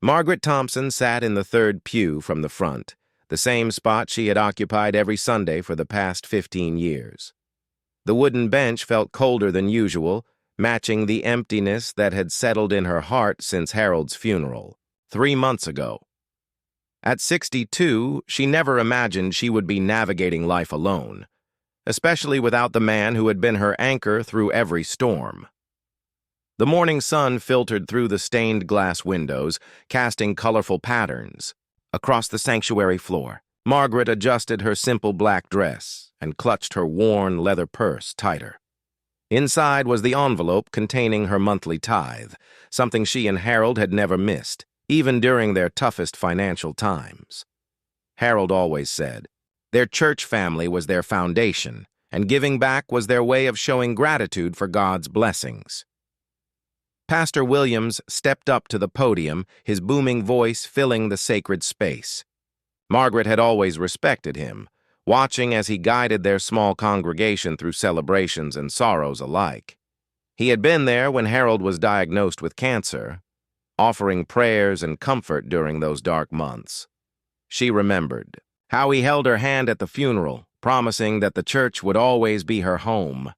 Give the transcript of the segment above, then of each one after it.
Margaret Thompson sat in the third pew from the front, the same spot she had occupied every Sunday for the past 15 years. The wooden bench felt colder than usual, matching the emptiness that had settled in her heart since Harold's funeral, 3 months ago. At 62, she never imagined she would be navigating life alone, especially without the man who had been her anchor through every storm. The morning sun filtered through the stained glass windows, casting colorful patterns. Across the sanctuary floor, Margaret adjusted her simple black dress and clutched her worn leather purse tighter. Inside was the envelope containing her monthly tithe, something she and Harold had never missed, even during their toughest financial times. Harold always said, their church family was their foundation, and giving back was their way of showing gratitude for God's blessings. Pastor Williams stepped up to the podium, his booming voice filling the sacred space. Margaret had always respected him, watching as he guided their small congregation through celebrations and sorrows alike. He had been there when Harold was diagnosed with cancer, offering prayers and comfort during those dark months. She remembered how he held her hand at the funeral, promising that the church would always be her home.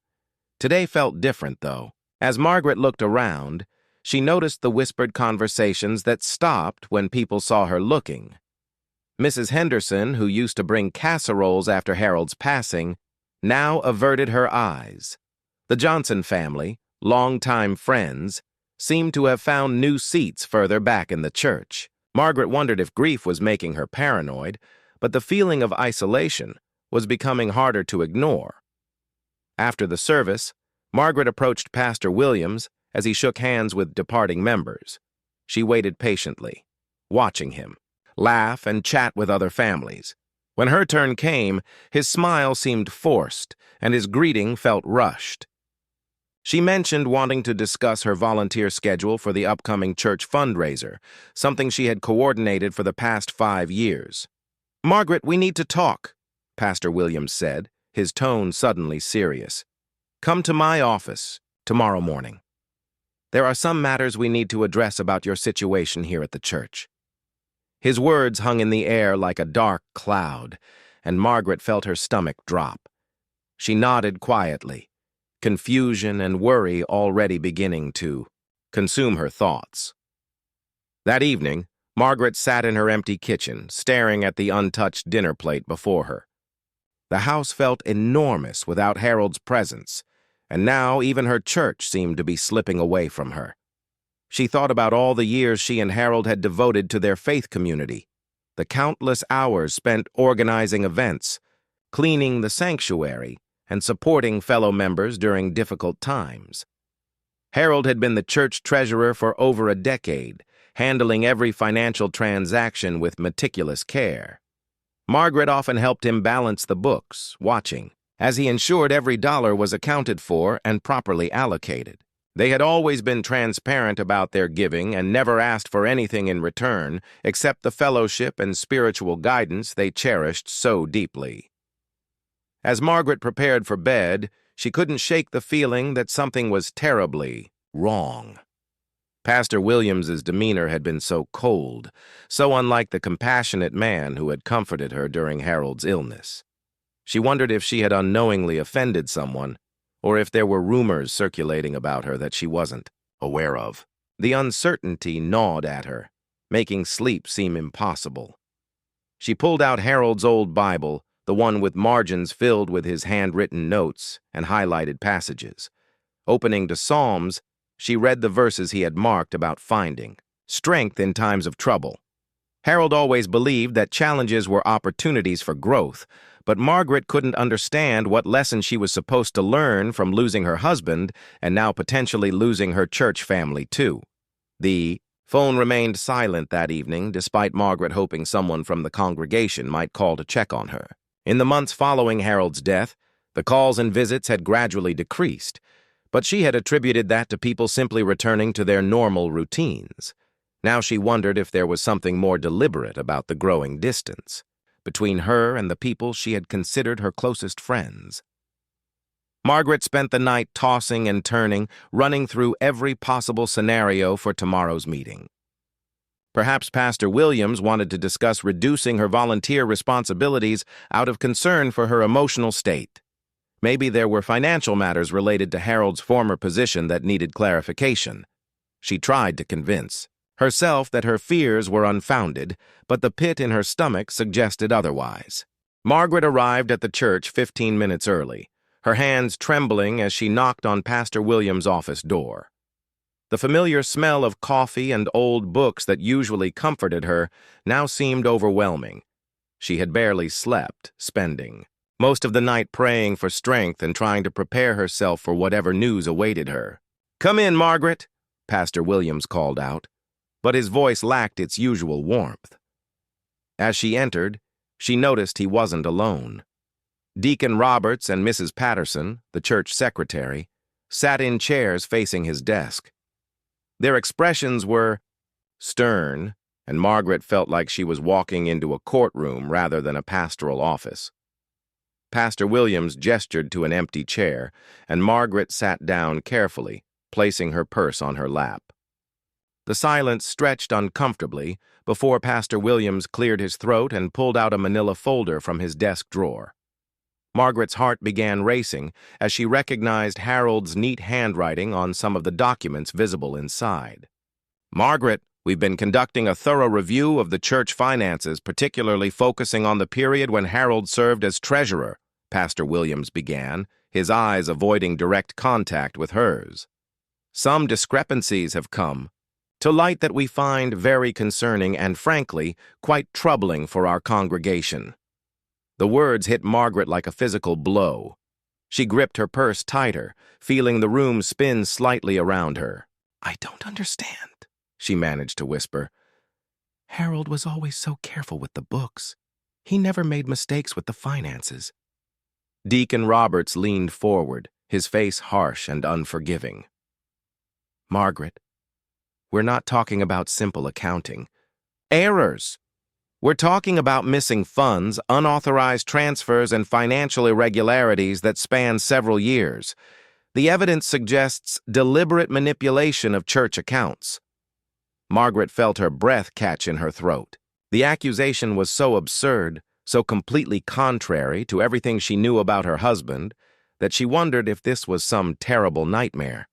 Today felt different, though. As Margaret looked around, she noticed the whispered conversations that stopped when people saw her looking. Mrs. Henderson, who used to bring casseroles after Harold's passing, now averted her eyes. The Johnson family, longtime friends, seemed to have found new seats further back in the church. Margaret wondered if grief was making her paranoid, but the feeling of isolation was becoming harder to ignore. After the service, Margaret approached Pastor Williams as he shook hands with departing members. She waited patiently, watching him laugh and chat with other families. When her turn came, his smile seemed forced, and his greeting felt rushed. She mentioned wanting to discuss her volunteer schedule for the upcoming church fundraiser, something she had coordinated for the past 5 years. "Margaret, we need to talk," Pastor Williams said, his tone suddenly serious. "Come to my office tomorrow morning. There are some matters we need to address about your situation here at the church." His words hung in the air like a dark cloud, and Margaret felt her stomach drop. She nodded quietly, confusion and worry already beginning to consume her thoughts. That evening, Margaret sat in her empty kitchen, staring at the untouched dinner plate before her. The house felt enormous without Harold's presence, and now even her church seemed to be slipping away from her. She thought about all the years she and Harold had devoted to their faith community, the countless hours spent organizing events, cleaning the sanctuary, and supporting fellow members during difficult times. Harold had been the church treasurer for over a decade, handling every financial transaction with meticulous care. Margaret often helped him balance the books, watching, as he ensured every dollar was accounted for and properly allocated. They had always been transparent about their giving and never asked for anything in return except the fellowship and spiritual guidance they cherished so deeply. As Margaret prepared for bed, she couldn't shake the feeling that something was terribly wrong. Pastor Williams's demeanor had been so cold, so unlike the compassionate man who had comforted her during Harold's illness. She wondered if she had unknowingly offended someone, or if there were rumors circulating about her that she wasn't aware of. The uncertainty gnawed at her, making sleep seem impossible. She pulled out Harold's old Bible, the one with margins filled with his handwritten notes and highlighted passages. Opening to Psalms, she read the verses he had marked about finding strength in times of trouble. Harold always believed that challenges were opportunities for growth, but Margaret couldn't understand what lesson she was supposed to learn from losing her husband and now potentially losing her church family, too. The phone remained silent that evening, despite Margaret hoping someone from the congregation might call to check on her. In the months following Harold's death, the calls and visits had gradually decreased, but she had attributed that to people simply returning to their normal routines. Now she wondered if there was something more deliberate about the growing distance between her and the people she had considered her closest friends. Margaret spent the night tossing and turning, running through every possible scenario for tomorrow's meeting. Perhaps Pastor Williams wanted to discuss reducing her volunteer responsibilities out of concern for her emotional state. Maybe there were financial matters related to Harold's former position that needed clarification. She tried to convince herself that her fears were unfounded, but the pit in her stomach suggested otherwise. Margaret arrived at the church 15 minutes early, her hands trembling as she knocked on Pastor Williams' office door. The familiar smell of coffee and old books that usually comforted her now seemed overwhelming. She had barely slept, spending most of the night praying for strength and trying to prepare herself for whatever news awaited her. "Come in, Margaret," Pastor Williams called out, but his voice lacked its usual warmth. As she entered, she noticed he wasn't alone. Deacon Roberts and Mrs. Patterson, the church secretary, sat in chairs facing his desk. Their expressions were stern, and Margaret felt like she was walking into a courtroom rather than a pastoral office. Pastor Williams gestured to an empty chair, and Margaret sat down carefully, placing her purse on her lap. The silence stretched uncomfortably before Pastor Williams cleared his throat and pulled out a manila folder from his desk drawer. Margaret's heart began racing as she recognized Harold's neat handwriting on some of the documents visible inside. "Margaret, we've been conducting a thorough review of the church finances, particularly focusing on the period when Harold served as treasurer," Pastor Williams began, his eyes avoiding direct contact with hers. "Some discrepancies have come to light that we find very concerning and, frankly, quite troubling for our congregation." The words hit Margaret like a physical blow. She gripped her purse tighter, feeling the room spin slightly around her. "I don't understand," she managed to whisper. "Harold was always so careful with the books. He never made mistakes with the finances." Deacon Roberts leaned forward, his face harsh and unforgiving. "Margaret, we're not talking about simple accounting. Errors! We're talking about missing funds, unauthorized transfers, and financial irregularities that span several years. The evidence suggests deliberate manipulation of church accounts." Margaret felt her breath catch in her throat. The accusation was so absurd, so completely contrary to everything she knew about her husband, that she wondered if this was some terrible nightmare.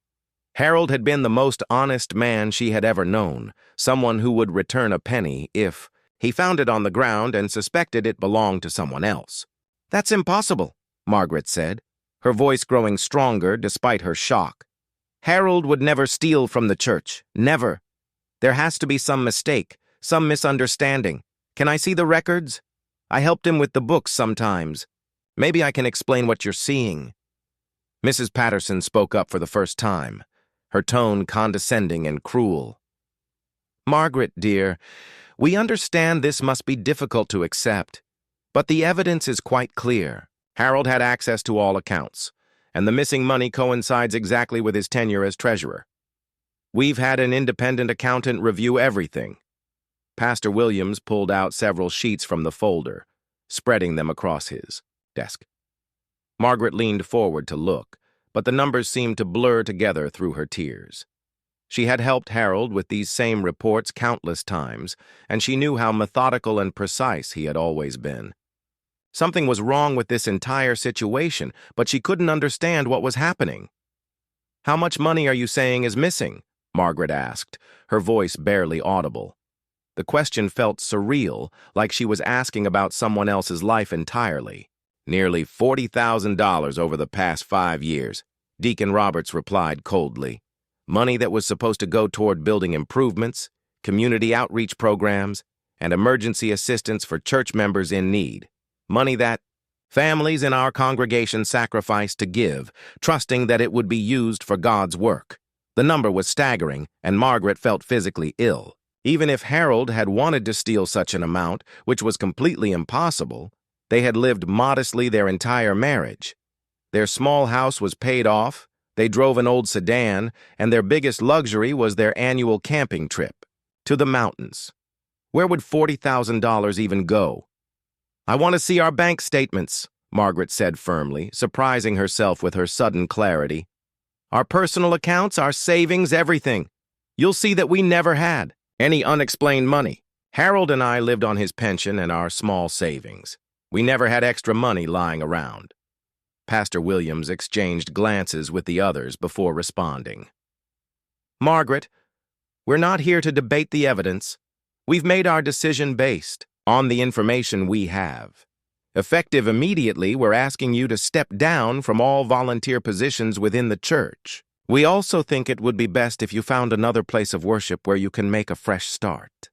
Harold had been the most honest man she had ever known, someone who would return a penny if he found it on the ground and suspected it belonged to someone else. "That's impossible," Margaret said, her voice growing stronger despite her shock. "Harold would never steal from the church. Never. There has to be some mistake, some misunderstanding. Can I see the records? I helped him with the books sometimes. Maybe I can explain what you're seeing." Mrs. Patterson spoke up for the first time, her tone condescending and cruel. "Margaret, dear, we understand this must be difficult to accept, but the evidence is quite clear. Harold had access to all accounts, and the missing money coincides exactly with his tenure as treasurer. We've had an independent accountant review everything." Pastor Williams pulled out several sheets from the folder, spreading them across his desk. Margaret leaned forward to look, but the numbers seemed to blur together through her tears. She had helped Harold with these same reports countless times, and she knew how methodical and precise he had always been. Something was wrong with this entire situation, but she couldn't understand what was happening. "How much money are you saying is missing?" Margaret asked, her voice barely audible. The question felt surreal, like she was asking about someone else's life entirely. "Nearly $40,000 over the past 5 years, Deacon Roberts replied coldly. "Money that was supposed to go toward building improvements, community outreach programs, and emergency assistance for church members in need. Money that families in our congregation sacrificed to give, trusting that it would be used for God's work." The number was staggering, and Margaret felt physically ill. Even if Harold had wanted to steal such an amount, which was completely impossible, they had lived modestly their entire marriage. Their small house was paid off, they drove an old sedan, and their biggest luxury was their annual camping trip to the mountains. Where would $40,000 even go? "I want to see our bank statements," Margaret said firmly, surprising herself with her sudden clarity. "Our personal accounts, our savings, everything. You'll see that we never had." Any unexplained money. Harold and I lived on his pension and our small savings. We never had extra money lying around. Pastor Williams exchanged glances with the others before responding. Margaret, we're not here to debate the evidence. We've made our decision based on the information we have. Effective immediately, we're asking you to step down from all volunteer positions within the church. We also think it would be best if you found another place of worship where you can make a fresh start.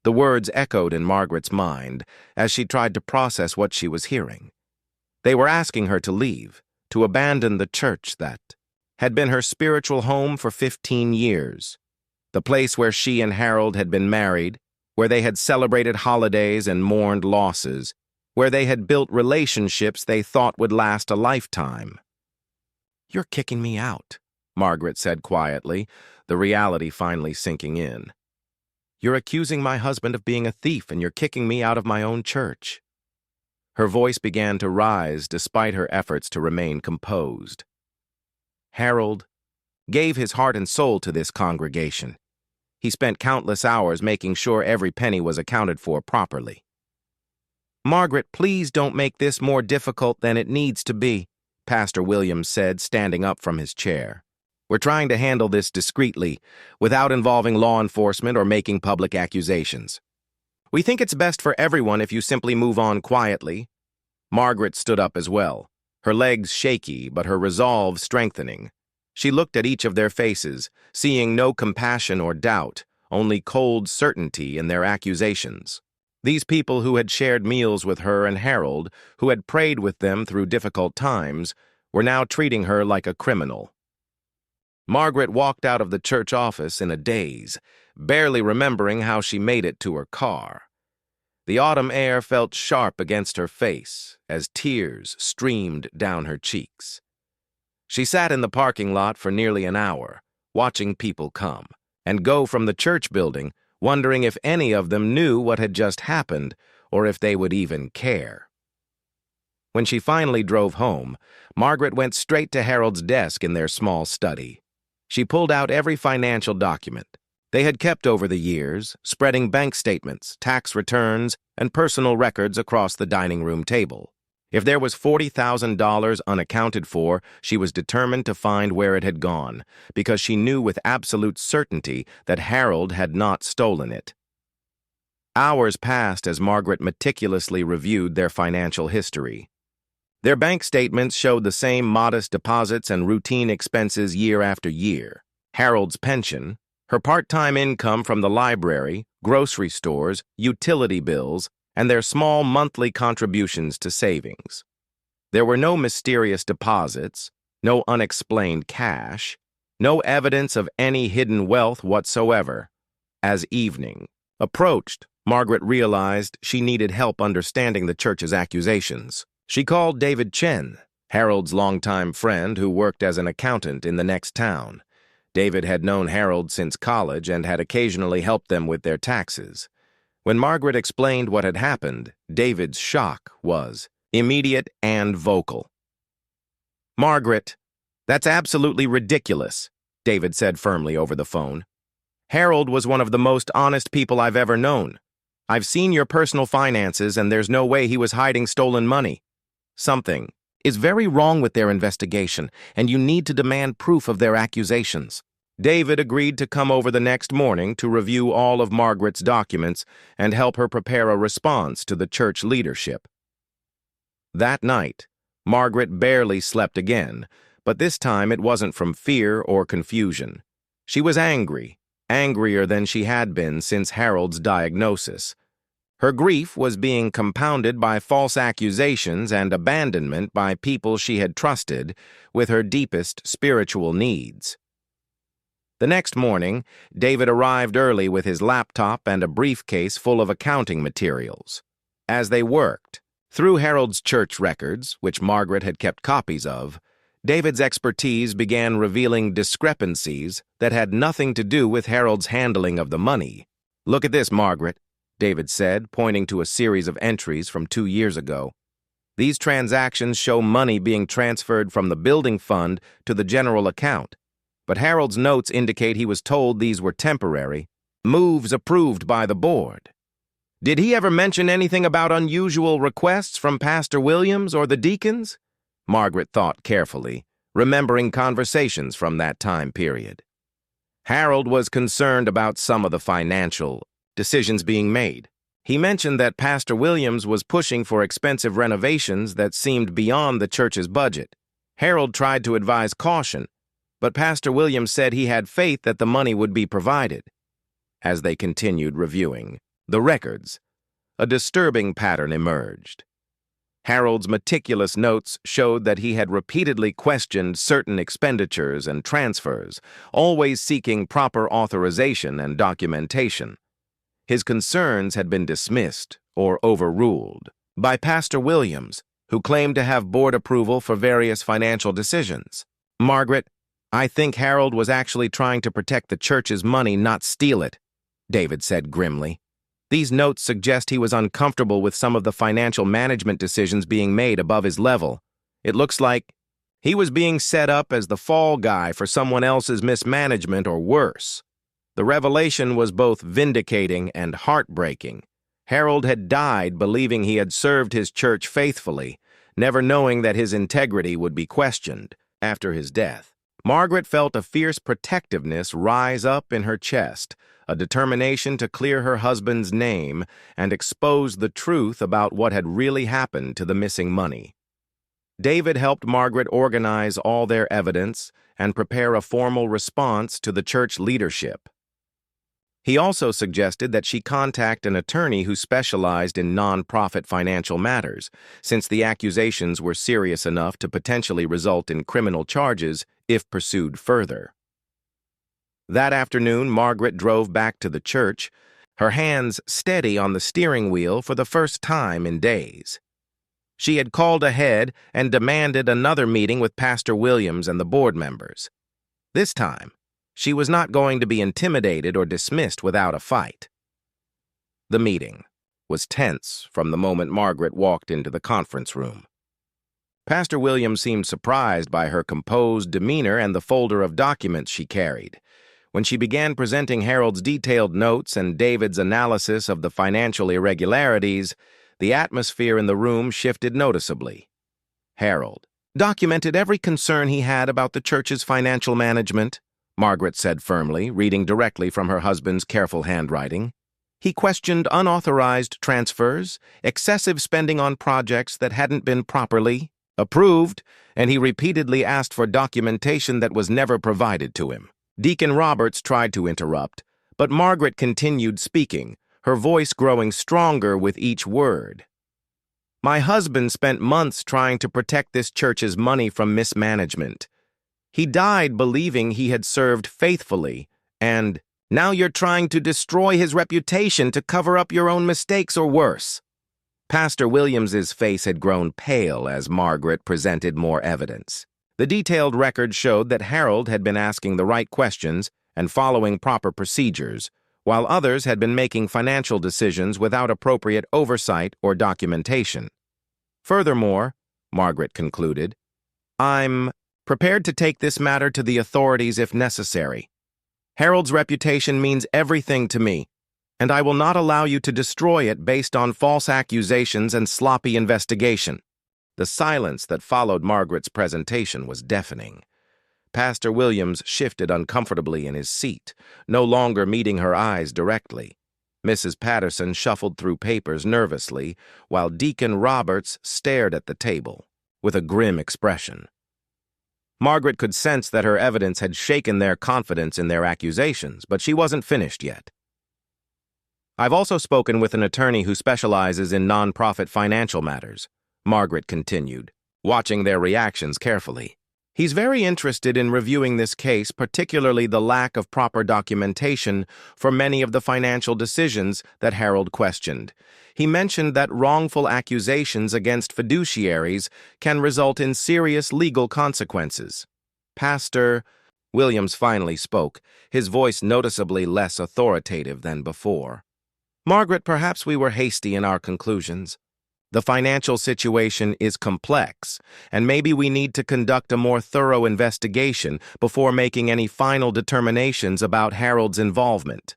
The words echoed in Margaret's mind as she tried to process what she was hearing. They were asking her to leave, to abandon the church that had been her spiritual home for 15 years, the place where she and Harold had been married, where they had celebrated holidays and mourned losses, where they had built relationships they thought would last a lifetime. "You're kicking me out," Margaret said quietly, the reality finally sinking in. "You're accusing my husband of being a thief, and you're kicking me out of my own church." Her voice began to rise despite her efforts to remain composed. Harold gave his heart and soul to this congregation. He spent countless hours making sure every penny was accounted for properly. "Margaret, please don't make this more difficult than it needs to be," Pastor Williams said, standing up from his chair. "We're trying to handle this discreetly, without involving law enforcement or making public accusations. We think it's best for everyone if you simply move on quietly." Margaret stood up as well, her legs shaky but her resolve strengthening. She looked at each of their faces, seeing no compassion or doubt, only cold certainty in their accusations. These people who had shared meals with her and Harold, who had prayed with them through difficult times, were now treating her like a criminal. Margaret walked out of the church office in a daze, barely remembering how she made it to her car. The autumn air felt sharp against her face as tears streamed down her cheeks. She sat in the parking lot for nearly an hour, watching people come and go from the church building, wondering if any of them knew what had just happened or if they would even care. When she finally drove home, Margaret went straight to Harold's desk in their small study. She pulled out every financial document they had kept over the years, spreading bank statements, tax returns, and personal records across the dining room table. If there was $40,000 unaccounted for, she was determined to find where it had gone, because she knew with absolute certainty that Harold had not stolen it. Hours passed as Margaret meticulously reviewed their financial history. Their bank statements showed the same modest deposits and routine expenses year after year. Harold's pension, her part-time income from the library, grocery stores, utility bills, and their small monthly contributions to savings. There were no mysterious deposits, no unexplained cash, no evidence of any hidden wealth whatsoever. As evening approached, Margaret realized she needed help understanding the church's accusations. She called David Chen, Harold's longtime friend who worked as an accountant in the next town. David had known Harold since college and had occasionally helped them with their taxes. When Margaret explained what had happened, David's shock was immediate and vocal. "Margaret, that's absolutely ridiculous," David said firmly over the phone. "Harold was one of the most honest people I've ever known. I've seen your personal finances, and there's no way he was hiding stolen money. Something is very wrong with their investigation, and you need to demand proof of their accusations." David agreed to come over the next morning to review all of Margaret's documents and help her prepare a response to the church leadership. That night, Margaret barely slept again, but this time it wasn't from fear or confusion. She was angry, angrier than she had been since Harold's diagnosis. Her grief was being compounded by false accusations and abandonment by people she had trusted with her deepest spiritual needs. The next morning, David arrived early with his laptop and a briefcase full of accounting materials. As they worked through Harold's church records, which Margaret had kept copies of, David's expertise began revealing discrepancies that had nothing to do with Harold's handling of the money. "Look at this, Margaret," David said, pointing to a series of entries from 2 years ago. "These transactions show money being transferred from the building fund to the general account, but Harold's notes indicate he was told these were temporary. moves approved by the board. Did he ever mention anything about unusual requests from Pastor Williams or the deacons? Margaret thought carefully, remembering conversations from that time period. Harold was concerned about some of the financial decisions being made. He mentioned that Pastor Williams was pushing for expensive renovations that seemed beyond the church's budget. Harold tried to advise caution, but Pastor Williams said he had faith that the money would be provided. As they continued reviewing the records, a disturbing pattern emerged. Harold's meticulous notes showed that he had repeatedly questioned certain expenditures and transfers, always seeking proper authorization and documentation. His concerns had been dismissed or overruled by Pastor Williams, who claimed to have board approval for various financial decisions. Margaret, I think Harold was actually trying to protect the church's money, not steal it, David said grimly. These notes suggest he was uncomfortable with some of the financial management decisions being made above his level. It looks like he was being set up as the fall guy for someone else's mismanagement or worse. The revelation was both vindicating and heartbreaking. Harold had died believing he had served his church faithfully, never knowing that his integrity would be questioned after his death. Margaret felt a fierce protectiveness rise up in her chest, a determination to clear her husband's name and expose the truth about what had really happened to the missing money. David helped Margaret organize all their evidence and prepare a formal response to the church leadership. He also suggested that she contact an attorney who specialized in non-profit financial matters, since the accusations were serious enough to potentially result in criminal charges if pursued further. That afternoon, Margaret drove back to the church, her hands steady on the steering wheel for the first time in days. She had called ahead and demanded another meeting with Pastor Williams and the board members. This time, she was not going to be intimidated or dismissed without a fight. The meeting was tense from the moment Margaret walked into the conference room. Pastor Williams seemed surprised by her composed demeanor and the folder of documents she carried. When she began presenting Harold's detailed notes and David's analysis of the financial irregularities, the atmosphere in the room shifted noticeably. Harold documented every concern he had about the church's financial management, Margaret said firmly, reading directly from her husband's careful handwriting. He questioned unauthorized transfers, excessive spending on projects that hadn't been properly approved, and he repeatedly asked for documentation that was never provided to him. Deacon Roberts tried to interrupt, but Margaret continued speaking, her voice growing stronger with each word. My husband spent months trying to protect this church's money from mismanagement. He died believing he had served faithfully, and now you're trying to destroy his reputation to cover up your own mistakes or worse. Pastor Williams's face had grown pale as Margaret presented more evidence. The detailed record showed that Harold had been asking the right questions and following proper procedures, while others had been making financial decisions without appropriate oversight or documentation. Furthermore, Margaret concluded, I'm prepared to take this matter to the authorities if necessary. Harold's reputation means everything to me, and I will not allow you to destroy it based on false accusations and sloppy investigation. The silence that followed Margaret's presentation was deafening. Pastor Williams shifted uncomfortably in his seat, no longer meeting her eyes directly. Mrs. Patterson shuffled through papers nervously, while Deacon Roberts stared at the table with a grim expression. Margaret could sense that her evidence had shaken their confidence in their accusations, but she wasn't finished yet. I've also spoken with an attorney who specializes in non-profit financial matters, Margaret continued, watching their reactions carefully. He's very interested in reviewing this case, particularly the lack of proper documentation for many of the financial decisions that Harold questioned. He mentioned that wrongful accusations against fiduciaries can result in serious legal consequences. Pastor Williams finally spoke, his voice noticeably less authoritative than before. Margaret, perhaps we were hasty in our conclusions. The financial situation is complex, and maybe we need to conduct a more thorough investigation before making any final determinations about Harold's involvement.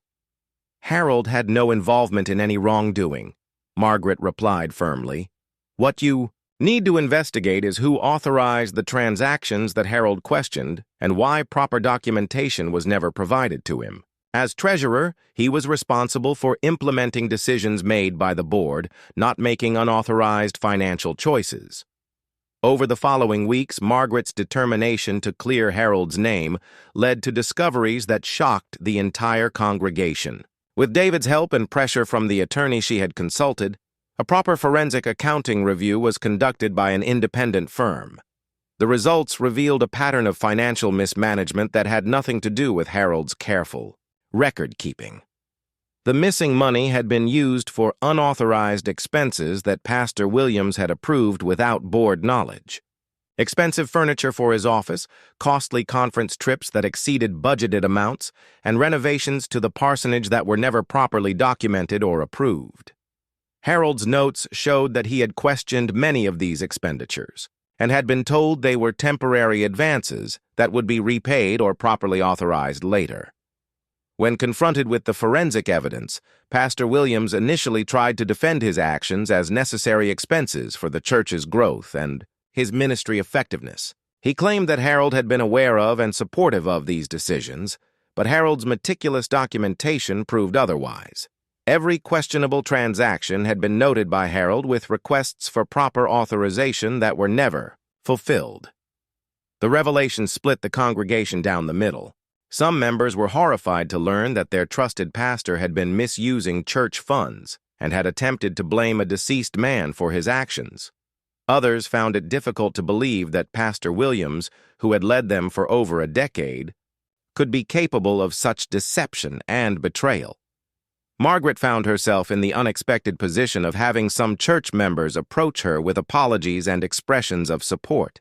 Harold had no involvement in any wrongdoing, Margaret replied firmly. What you need to investigate is who authorized the transactions that Harold questioned and why proper documentation was never provided to him. As treasurer, he was responsible for implementing decisions made by the board, not making unauthorized financial choices. Over the following weeks, Margaret's determination to clear Harold's name led to discoveries that shocked the entire congregation. With David's help and pressure from the attorney she had consulted, a proper forensic accounting review was conducted by an independent firm. The results revealed a pattern of financial mismanagement that had nothing to do with Harold's careful record-keeping. The missing money had been used for unauthorized expenses that Pastor Williams had approved without board knowledge. Expensive furniture for his office, costly conference trips that exceeded budgeted amounts, and renovations to the parsonage that were never properly documented or approved. Harold's notes showed that he had questioned many of these expenditures and had been told they were temporary advances that would be repaid or properly authorized later. When confronted with the forensic evidence, Pastor Williams initially tried to defend his actions as necessary expenses for the church's growth and his ministry effectiveness. He claimed that Harold had been aware of and supportive of these decisions, but Harold's meticulous documentation proved otherwise. Every questionable transaction had been noted by Harold with requests for proper authorization that were never fulfilled. The revelation split the congregation down the middle. Some members were horrified to learn that their trusted pastor had been misusing church funds and had attempted to blame a deceased man for his actions. Others found it difficult to believe that Pastor Williams, who had led them for over a decade, could be capable of such deception and betrayal. Margaret found herself in the unexpected position of having some church members approach her with apologies and expressions of support.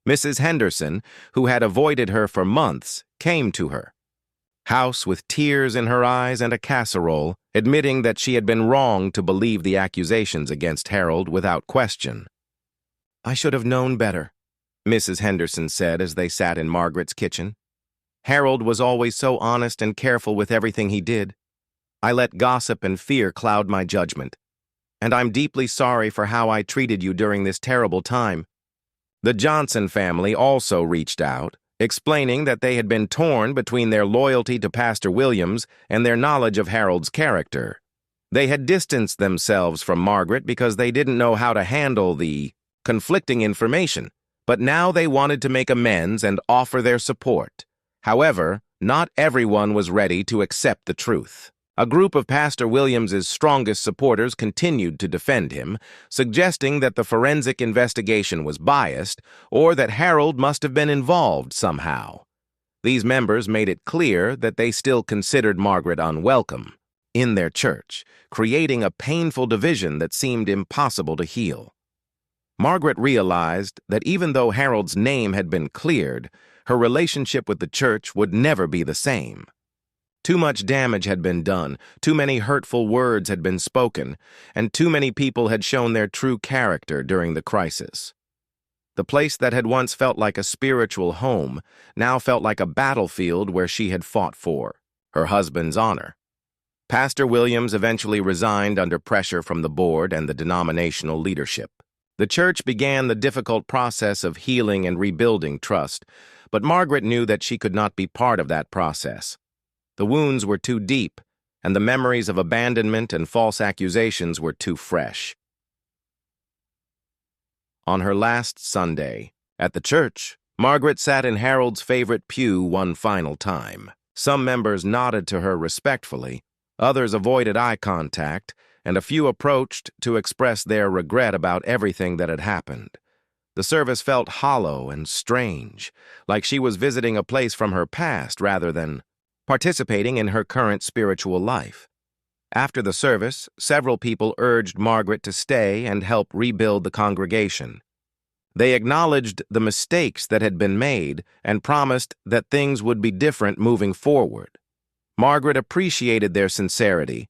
Mrs. Henderson, who had avoided her for months, came to her, house with tears in her eyes and a casserole, admitting that she had been wrong to believe the accusations against Harold without question. "I should have known better," Mrs. Henderson said as they sat in Margaret's kitchen. "Harold was always so honest and careful with everything he did. I let gossip and fear cloud my judgment, and I'm deeply sorry for how I treated you during this terrible time." The Johnson family also reached out, explaining that they had been torn between their loyalty to Pastor Williams and their knowledge of Harold's character. They had distanced themselves from Margaret because they didn't know how to handle the conflicting information, but now they wanted to make amends and offer their support. However, not everyone was ready to accept the truth. A group of Pastor Williams's strongest supporters continued to defend him, suggesting that the forensic investigation was biased or that Harold must have been involved somehow. These members made it clear that they still considered Margaret unwelcome in their church, creating a painful division that seemed impossible to heal. Margaret realized that even though Harold's name had been cleared, her relationship with the church would never be the same. Too much damage had been done, too many hurtful words had been spoken, and too many people had shown their true character during the crisis. The place that had once felt like a spiritual home now felt like a battlefield where she had fought for her husband's honor. Pastor Williams eventually resigned under pressure from the board and the denominational leadership. The church began the difficult process of healing and rebuilding trust, but Margaret knew that she could not be part of that process. The wounds were too deep, and the memories of abandonment and false accusations were too fresh. On her last Sunday, at the church, Margaret sat in Harold's favorite pew one final time. Some members nodded to her respectfully, others avoided eye contact, and a few approached to express their regret about everything that had happened. The service felt hollow and strange, like she was visiting a place from her past rather than participating in her current spiritual life. After the service, several people urged Margaret to stay and help rebuild the congregation. They acknowledged the mistakes that had been made and promised that things would be different moving forward. Margaret appreciated their sincerity,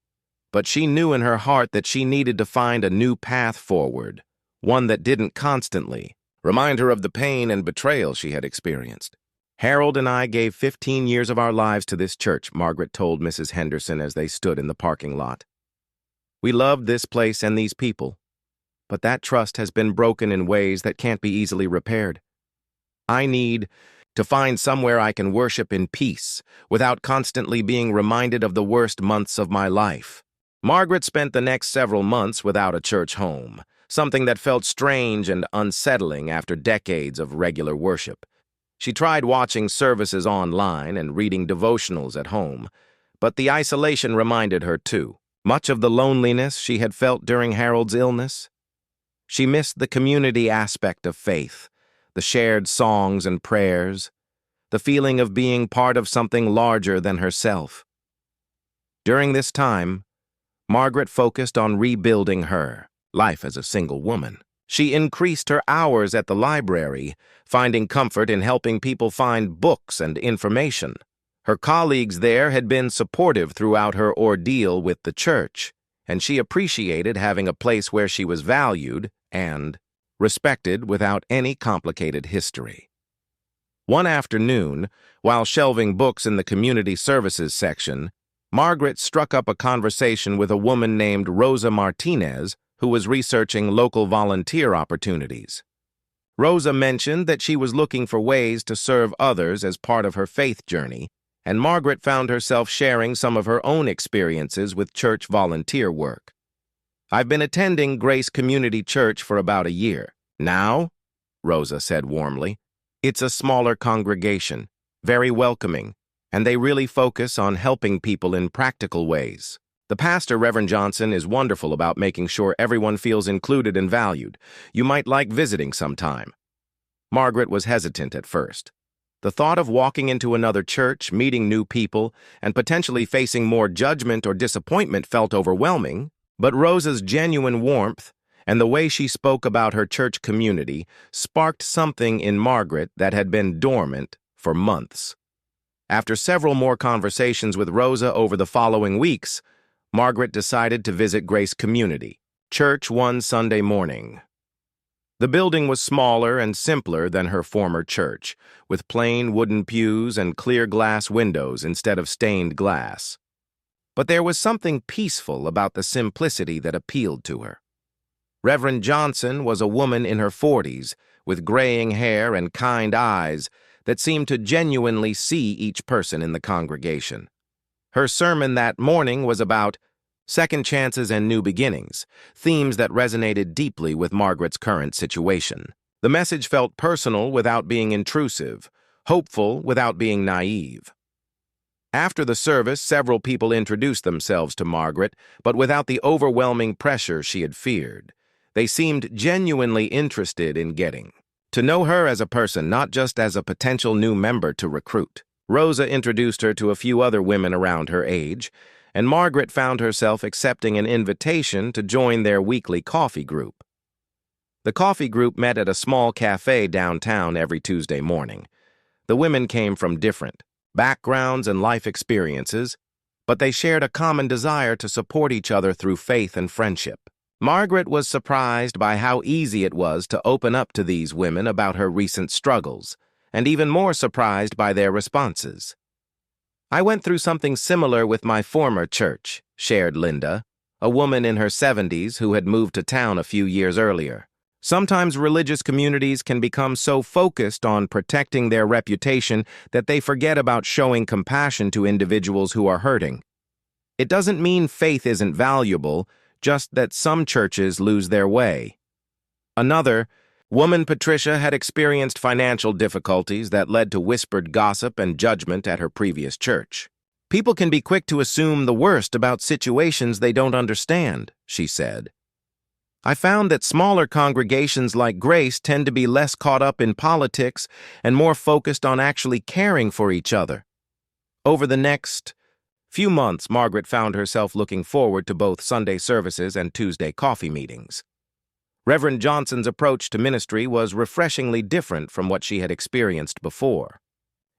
but she knew in her heart that she needed to find a new path forward, one that didn't constantly remind her of the pain and betrayal she had experienced. Harold and I gave 15 years of our lives to this church, Margaret told Mrs. Henderson as they stood in the parking lot. We loved this place and these people, but that trust has been broken in ways that can't be easily repaired. I need to find somewhere I can worship in peace without constantly being reminded of the worst months of my life. Margaret spent the next several months without a church home, something that felt strange and unsettling after decades of regular worship. She tried watching services online and reading devotionals at home, but the isolation reminded her too much of the loneliness she had felt during Harold's illness. She missed the community aspect of faith, the shared songs and prayers, the feeling of being part of something larger than herself. During this time, Margaret focused on rebuilding her life as a single woman. She increased her hours at the library, finding comfort in helping people find books and information. Her colleagues there had been supportive throughout her ordeal with the church, and she appreciated having a place where she was valued and respected without any complicated history. One afternoon, while shelving books in the community services section, Margaret struck up a conversation with a woman named Rosa Martinez, who was researching local volunteer opportunities. Rosa mentioned that she was looking for ways to serve others as part of her faith journey, and Margaret found herself sharing some of her own experiences with church volunteer work. "I've been attending Grace Community Church for about a year now," Rosa said warmly. "It's a smaller congregation, very welcoming, and they really focus on helping people in practical ways. The pastor, Reverend Johnson, is wonderful about making sure everyone feels included and valued. You might like visiting sometime." Margaret was hesitant at first. The thought of walking into another church, meeting new people, and potentially facing more judgment or disappointment felt overwhelming, but Rosa's genuine warmth and the way she spoke about her church community sparked something in Margaret that had been dormant for months. After several more conversations with Rosa over the following weeks, Margaret decided to visit Grace Community Church one Sunday morning. The building was smaller and simpler than her former church, with plain wooden pews and clear glass windows instead of stained glass. But there was something peaceful about the simplicity that appealed to her. Reverend Johnson was a woman in her 40s, with graying hair and kind eyes that seemed to genuinely see each person in the congregation. Her sermon that morning was about second chances and new beginnings, themes that resonated deeply with Margaret's current situation. The message felt personal without being intrusive, hopeful without being naive. After the service, several people introduced themselves to Margaret, but without the overwhelming pressure she had feared. They seemed genuinely interested in getting to know her as a person, not just as a potential new member to recruit. Rosa introduced her to a few other women around her age, and Margaret found herself accepting an invitation to join their weekly coffee group. The coffee group met at a small cafe downtown every Tuesday morning. The women came from different backgrounds and life experiences, but they shared a common desire to support each other through faith and friendship. Margaret was surprised by how easy it was to open up to these women about her recent struggles, and even more surprised by their responses. "I went through something similar with my former church," shared Linda, a woman in her 70s who had moved to town a few years earlier. "Sometimes religious communities can become so focused on protecting their reputation that they forget about showing compassion to individuals who are hurting. It doesn't mean faith isn't valuable, just that some churches lose their way." Another woman, Patricia, had experienced financial difficulties that led to whispered gossip and judgment at her previous church. "People can be quick to assume the worst about situations they don't understand," she said. "I found that smaller congregations like Grace tend to be less caught up in politics and more focused on actually caring for each other." Over the next few months, Margaret found herself looking forward to both Sunday services and Tuesday coffee meetings. Reverend Johnson's approach to ministry was refreshingly different from what she had experienced before.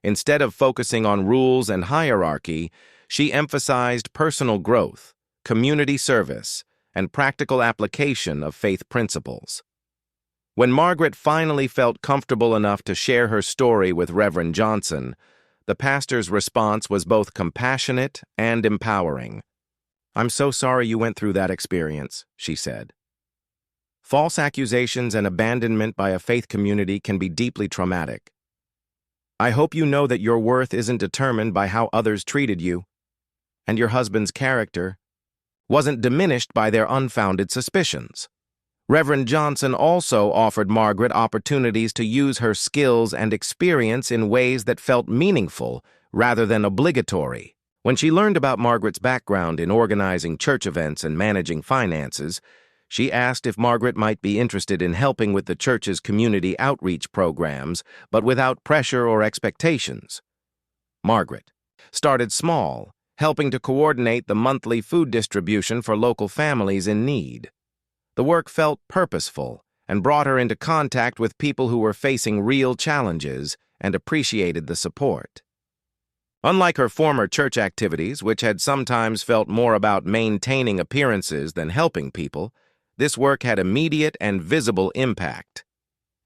Instead of focusing on rules and hierarchy, she emphasized personal growth, community service, and practical application of faith principles. When Margaret finally felt comfortable enough to share her story with Reverend Johnson, the pastor's response was both compassionate and empowering. "I'm so sorry you went through that experience," she said. "False accusations and abandonment by a faith community can be deeply traumatic. I hope you know that your worth isn't determined by how others treated you, and your husband's character wasn't diminished by their unfounded suspicions." Reverend Johnson also offered Margaret opportunities to use her skills and experience in ways that felt meaningful rather than obligatory. When she learned about Margaret's background in organizing church events and managing finances, she asked if Margaret might be interested in helping with the church's community outreach programs, but without pressure or expectations. Margaret started small, helping to coordinate the monthly food distribution for local families in need. The work felt purposeful and brought her into contact with people who were facing real challenges and appreciated the support. Unlike her former church activities, which had sometimes felt more about maintaining appearances than helping people, this work had immediate and visible impact.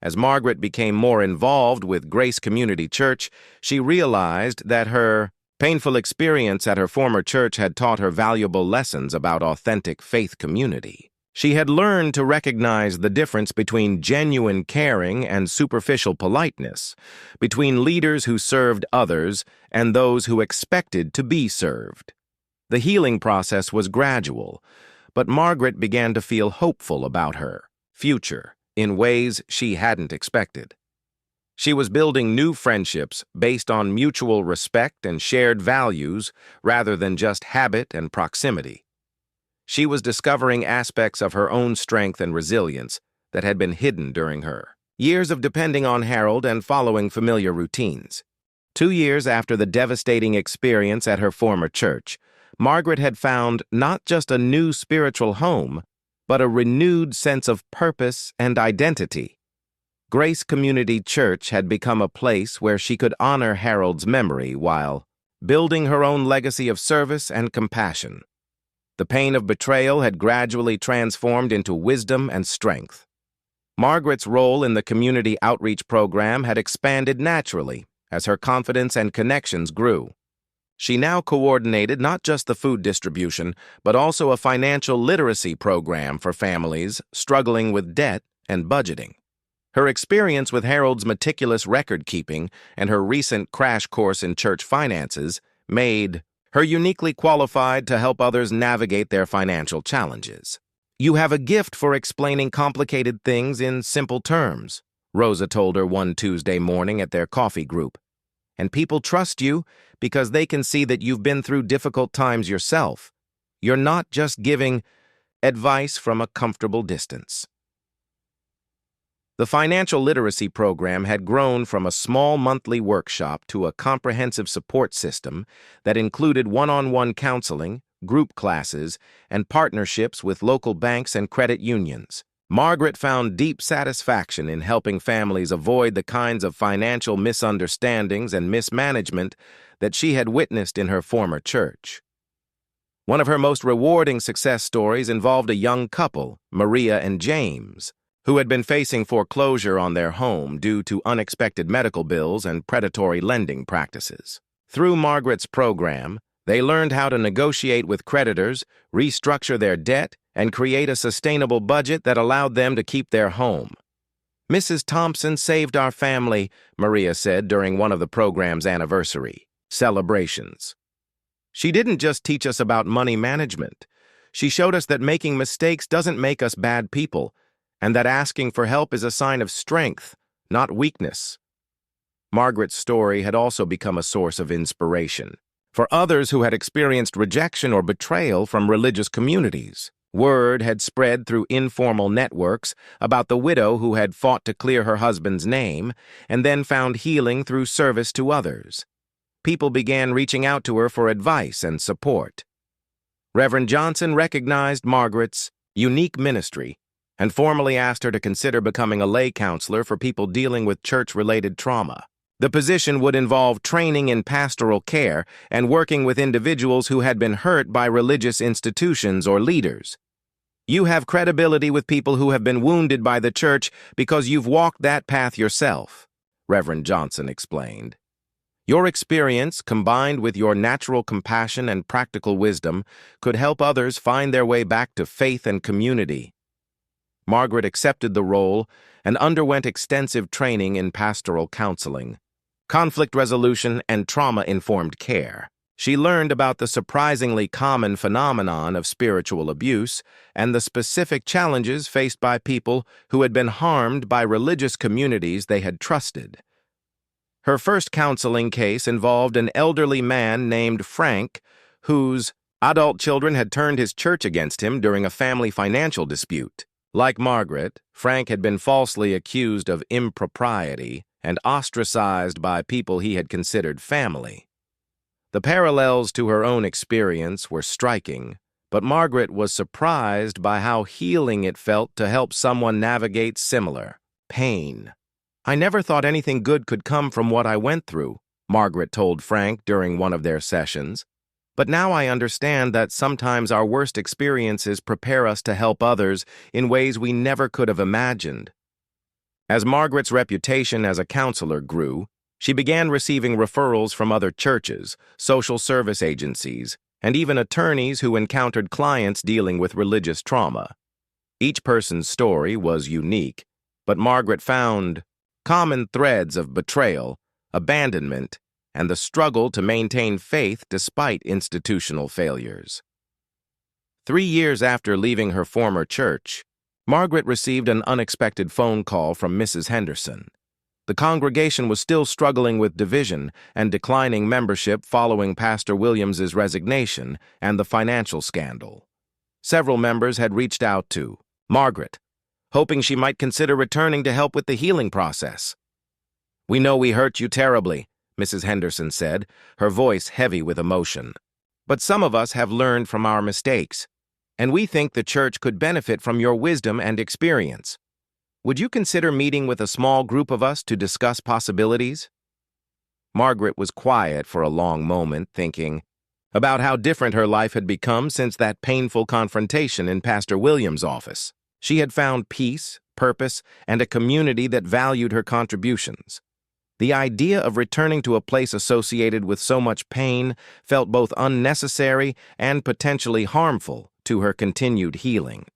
As Margaret became more involved with Grace Community Church, she realized that her painful experience at her former church had taught her valuable lessons about authentic faith community. She had learned to recognize the difference between genuine caring and superficial politeness, between leaders who served others and those who expected to be served. The healing process was gradual, but Margaret began to feel hopeful about her future in ways she hadn't expected. She was building new friendships based on mutual respect and shared values rather than just habit and proximity. She was discovering aspects of her own strength and resilience that had been hidden during her years of depending on Harold and following familiar routines. 2 years after the devastating experience at her former church, Margaret had found not just a new spiritual home, but a renewed sense of purpose and identity. Grace Community Church had become a place where she could honor Harold's memory while building her own legacy of service and compassion. The pain of betrayal had gradually transformed into wisdom and strength. Margaret's role in the community outreach program had expanded naturally as her confidence and connections grew. She now coordinated not just the food distribution, but also a financial literacy program for families struggling with debt and budgeting. Her experience with Harold's meticulous record-keeping and her recent crash course in church finances made her uniquely qualified to help others navigate their financial challenges. "You have a gift for explaining complicated things in simple terms," Rosa told her one Tuesday morning at their coffee group. "And people trust you because they can see that you've been through difficult times yourself. You're not just giving advice from a comfortable distance." The financial literacy program had grown from a small monthly workshop to a comprehensive support system that included one-on-one counseling, group classes, and partnerships with local banks and credit unions. Margaret found deep satisfaction in helping families avoid the kinds of financial misunderstandings and mismanagement that she had witnessed in her former church. One of her most rewarding success stories involved a young couple, Maria and James, who had been facing foreclosure on their home due to unexpected medical bills and predatory lending practices. Through Margaret's program, they learned how to negotiate with creditors, restructure their debt, and create a sustainable budget that allowed them to keep their home. "Mrs. Thompson saved our family," Maria said during one of the program's anniversary celebrations. "She didn't just teach us about money management. She showed us that making mistakes doesn't make us bad people, and that asking for help is a sign of strength, not weakness." Margaret's story had also become a source of inspiration for others who had experienced rejection or betrayal from religious communities. Word had spread through informal networks about the widow who had fought to clear her husband's name and then found healing through service to others. People began reaching out to her for advice and support. Reverend Johnson recognized Margaret's unique ministry and formally asked her to consider becoming a lay counselor for people dealing with church-related trauma. The position would involve training in pastoral care and working with individuals who had been hurt by religious institutions or leaders. You have credibility with people who have been wounded by the church because you've walked that path yourself, Reverend Johnson explained. Your experience, combined with your natural compassion and practical wisdom, could help others find their way back to faith and community. Margaret accepted the role and underwent extensive training in pastoral counseling, conflict resolution, and trauma-informed care. She learned about the surprisingly common phenomenon of spiritual abuse and the specific challenges faced by people who had been harmed by religious communities they had trusted. Her first counseling case involved an elderly man named Frank, whose adult children had turned his church against him during a family financial dispute. Like Margaret, Frank had been falsely accused of impropriety and ostracized by people he had considered family. The parallels to her own experience were striking, but Margaret was surprised by how healing it felt to help someone navigate similar pain. I never thought anything good could come from what I went through, Margaret told Frank during one of their sessions. But now I understand that sometimes our worst experiences prepare us to help others in ways we never could have imagined. As Margaret's reputation as a counselor grew, she began receiving referrals from other churches, social service agencies, and even attorneys who encountered clients dealing with religious trauma. Each person's story was unique, but Margaret found common threads of betrayal, abandonment, and the struggle to maintain faith despite institutional failures. 3 years after leaving her former church, Margaret received an unexpected phone call from Mrs. Henderson. The congregation was still struggling with division and declining membership following Pastor Williams's resignation and the financial scandal. Several members had reached out to Margaret, hoping she might consider returning to help with the healing process. "We know we hurt you terribly," Mrs. Henderson said, her voice heavy with emotion. "But some of us have learned from our mistakes, and we think the church could benefit from your wisdom and experience. Would you consider meeting with a small group of us to discuss possibilities?" Margaret was quiet for a long moment, thinking about how different her life had become since that painful confrontation in Pastor Williams' office. She had found peace, purpose, and a community that valued her contributions. The idea of returning to a place associated with so much pain felt both unnecessary and potentially harmful to her continued healing.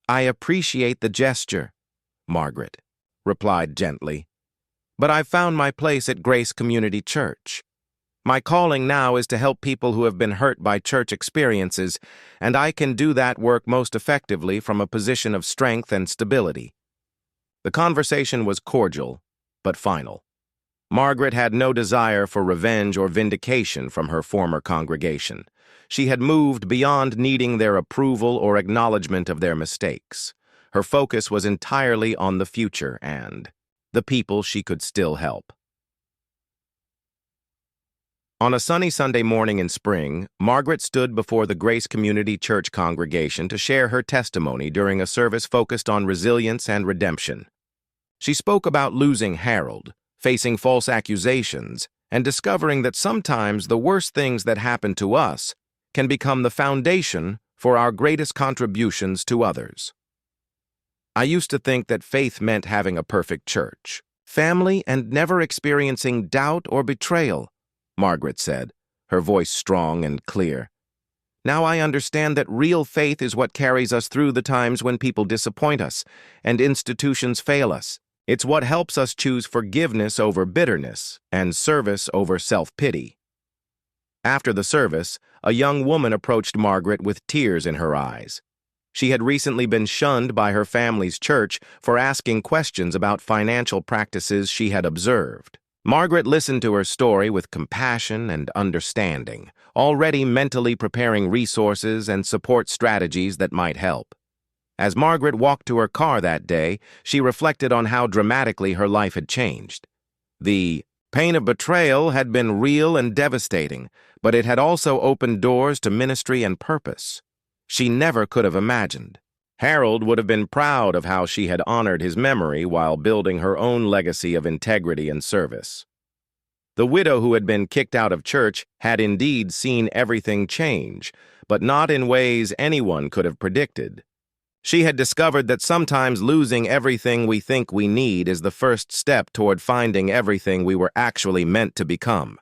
"I appreciate the gesture," Margaret replied gently, "but I've found my place at Grace Community Church. My calling now is to help people who have been hurt by church experiences, and I can do that work most effectively from a position of strength and stability." The conversation was cordial, but final. Margaret had no desire for revenge or vindication from her former congregation. She had moved beyond needing their approval or acknowledgement of their mistakes. Her focus was entirely on the future and the people she could still help. On a sunny Sunday morning in spring, Margaret stood before the Grace Community Church congregation to share her testimony during a service focused on resilience and redemption. She spoke about losing Harold, facing false accusations, and discovering that sometimes the worst things that happen to us can become the foundation for our greatest contributions to others. "I used to think that faith meant having a perfect church, family, and never experiencing doubt or betrayal," Margaret said, her voice strong and clear. "Now I understand that real faith is what carries us through the times when people disappoint us and institutions fail us. It's what helps us choose forgiveness over bitterness and service over self-pity." After the service, a young woman approached Margaret with tears in her eyes. She had recently been shunned by her family's church for asking questions about financial practices she had observed. Margaret listened to her story with compassion and understanding, already mentally preparing resources and support strategies that might help. As Margaret walked to her car that day, she reflected on how dramatically her life had changed. The pain of betrayal had been real and devastating, but it had also opened doors to ministry and purpose she never could have imagined. Harold would have been proud of how she had honored his memory while building her own legacy of integrity and service. The widow who had been kicked out of church had indeed seen everything change, but not in ways anyone could have predicted. She had discovered that sometimes losing everything we think we need is the first step toward finding everything we were actually meant to become.